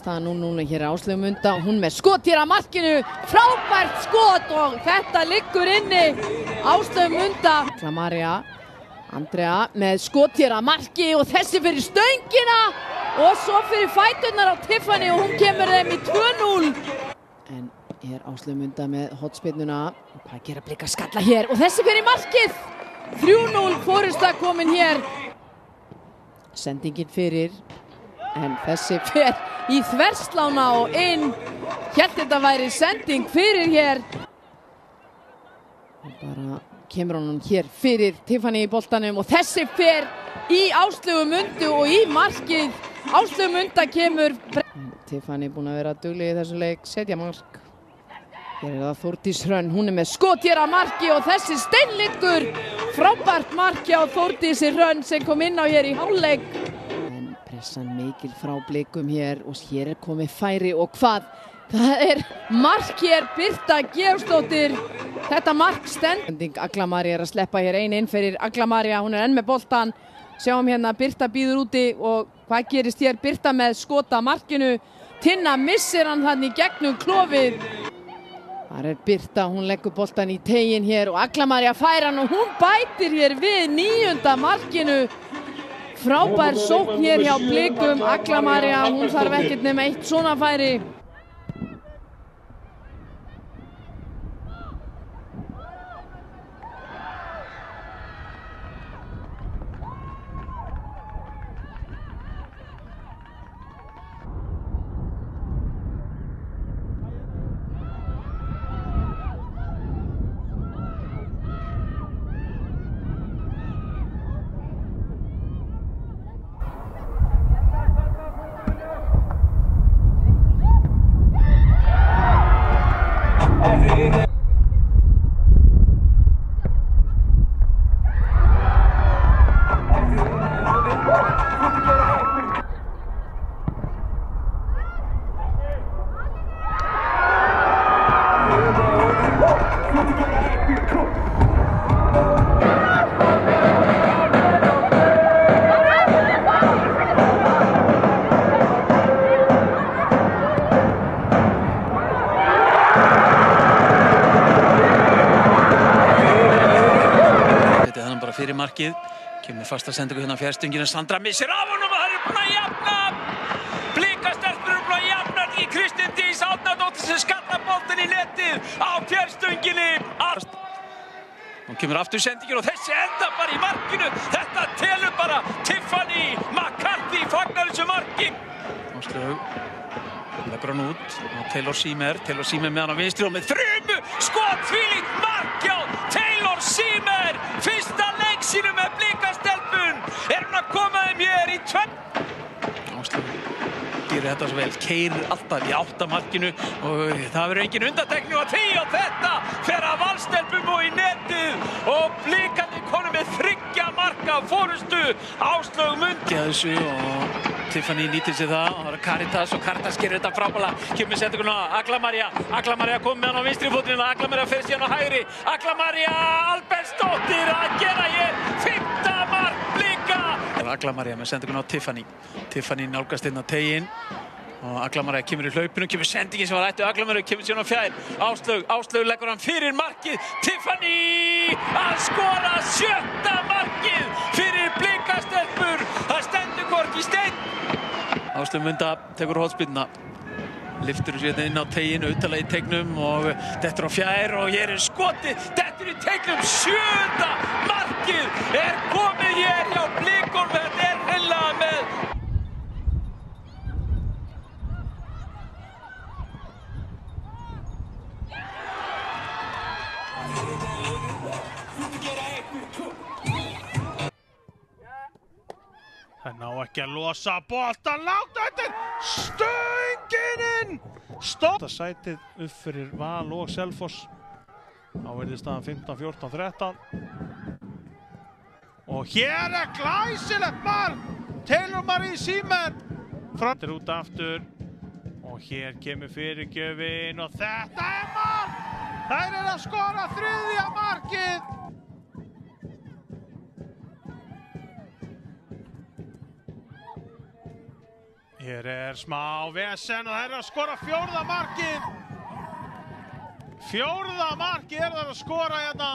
staðan núna hér Áslaug Munda, hún með skot hér að markinu, frábært skot og þetta liggur inni. Áslaug Munda, Andrea með skot hér að marki og þessi fyrir stöngina og svo fyrir fæturnar á Tiffany og hún kemur þeim í 2-0. En er Áslaug Munda með hotspinnuna, hvað gera Blikar skalla hér og þessi fyrir markið. 3-0 forysta komin hér. Sendingin fyrir, en þessi fer í þverslána og inn. Hélt þetta væri sending fyrir hér. Bara kemur honum hér fyrir Tiffany í boltanum og þessi fer í Áslaugu Mundu og í markið. Áslaug Munda kemur. Tiffany búin að vera dugleg í þessu leik, setja mark. Hér er það Þórdís Hrönn, hún er með skot hér að marki og þessi steinliggur. Frábært mark hjá Þórdísi Hrönn sem kom inn á hér í hálfleik. En pressan mikil frá Blikum hér og hér er komið færi og hvað? Það er mark hér, Birta Georgsdóttir. Þetta mark stend. Agla María er að sleppa hér inn fyrir Agla María, hún er enn með boltan. Sjáum hérna Birta býður úti og hvað gerist hér? Birta með skota markinu. Tinna missir hann þannig í gegnum klofið. Þar er Birta, hún leggur boltan í tegin hér og Agla María fær hann og hún bætir hér við 9. markinu. Frábær sókn hér hjá Blikum. Agla María, hún þarf ekkert nema eitt svona færi. Fyrir markið, kemur fasta sendingu hérna á fjarstöngina, Sandra missir af honum og það er búin að jafna. Blikastelpur eru búin að jafna því Kristín Dís Árnadóttir sem skallar boltinn í netið á fjarstöngini. Hún kemur aftur sendingin og þessi enda bara í markinu. Þetta telur bara. Tiffany McCarthy fagnar þessu marki. Áslaug leggur hann út og Taylor Seymour með hann á vinstri og með þrumu skot, þvílíkt mark hjá Taylor Seymour. Fyrsta leik sínu með Blikastelpun. Er hún að koma þeim hér í 2. Áslaug gerir þetta svo vel, keyrir alltaf í 8 markinu og það verður engin undantekning á því og þetta fer að Valstelpum og í netið og Blikarnir konum með 3 marka fórustu. Áslaug Munda þessu og Tiffany nýtir sér það og það er Caritas og Caritas gerir þetta frábærlega. Kemur sendinguna Agla María kom með hann á vinstri fótinn, Agla María fer síðan á hægri. Agla María Albertsdóttir að gera hér 5. mark Blika. Agla María með sendinguna á Tiffany nálgast inn á tegin og Agla María kemur í hlaupinu, kemur sendingin sem var ættu. Agla María kemur síðan á fjær. Áslaug leggur hann fyrir markið. Tiffany að skora 7. markið fyrir Blikastelpur. Það stendur hvorki steinn. Áslaug Munda tekur hotspyrnuna, lyftur sér inn á teginu, utarlega í tegnum og dettur á fjær og hér er skotið, dettur í tegnum, 7. markið er komið hér hjá Blikum. Þetta er hreinlega með. Það ná ekki að losa boltan langt eftir stönginin. Stopp. Sætið upp fyrir Val og Selfoss. Þá verður staðan 15, 14, 13. Og hér er glæsilegt mark. Taylor Marie Seymour. Frattir út aftur. Og hér kemur fyrirgjöfin og þetta er mark. Þær eru að skora 3. markið. Hér smá vesen og það að skora fjórða markið. Fjórða markið það að skora hérna.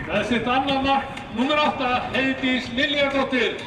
Með sitt annað mark, númer 8, Heiðdís Liljadóttir.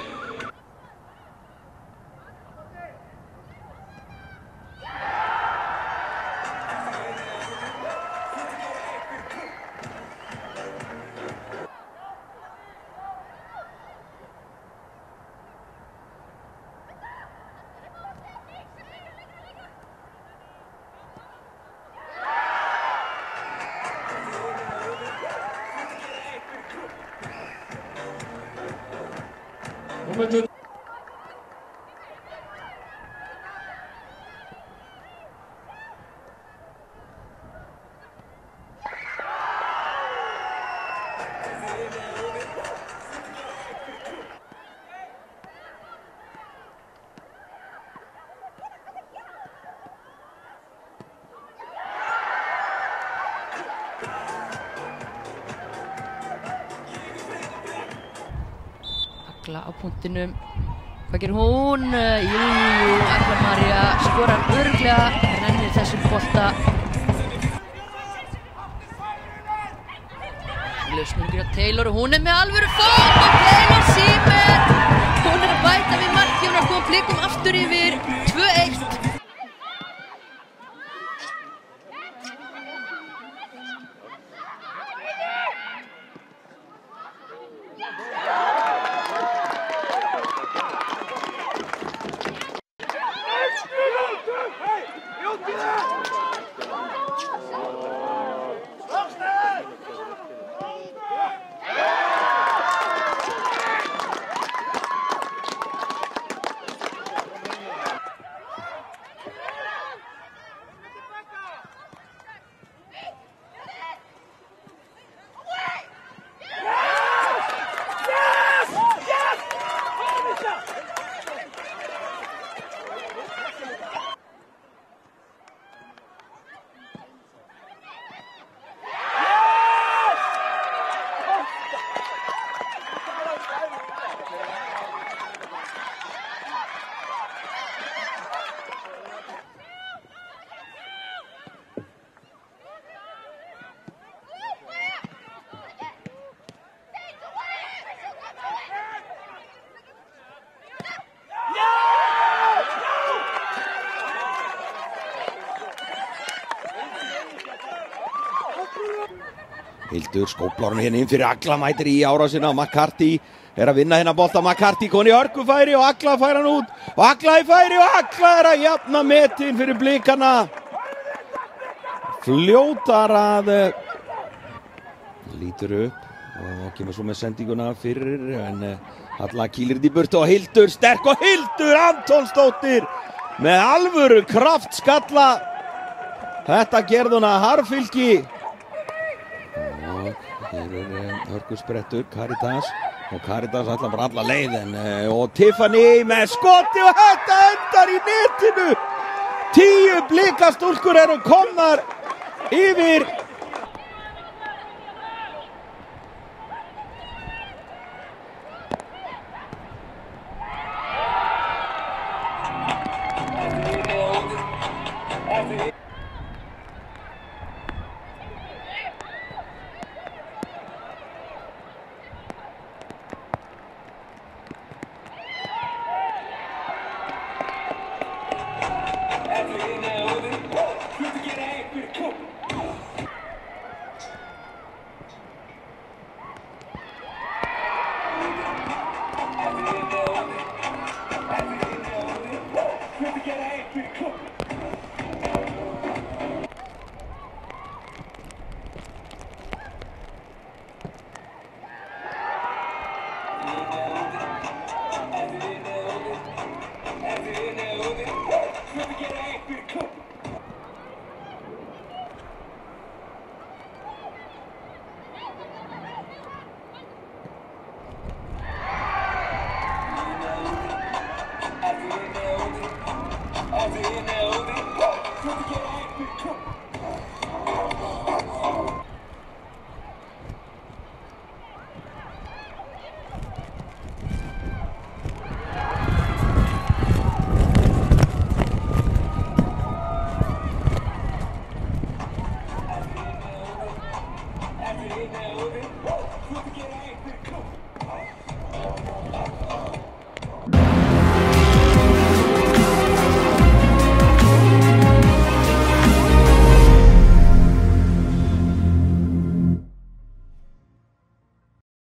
Agla á punktinum. Hvað gerir hún? Jú, Agla María skorar örugglega, rennir þessum bolta. Lausningur á Taylor og hún með alvöru fót og Taylor Siemer. Hún að bæta við marki, hún að koma Blikum aftur yfir 2-1. Hildur skóplar hann hérna inn fyrir Agla, mætir í árásina. McCarthy að vinna hérna bolta. McCarthy koni í hörkufæri og Agla fær hann út. Og Agla í færi og Agla að jafna metin fyrir Blikana. Fljótar að lítur upp og kemur svo með sendinguna fyrir en Halla kýlir þetta í burtu og Hildur sterk og Hildur Antonsdóttir með alvöru kraftskalla. Þetta gerði hún að harðfylgi og hér hörkusprettur Caritas og Caritas ætlar bara alla leiðin og Tiffany með skoti og þetta endar í netinu. 10 Blikastúlkur eru komnar yfir.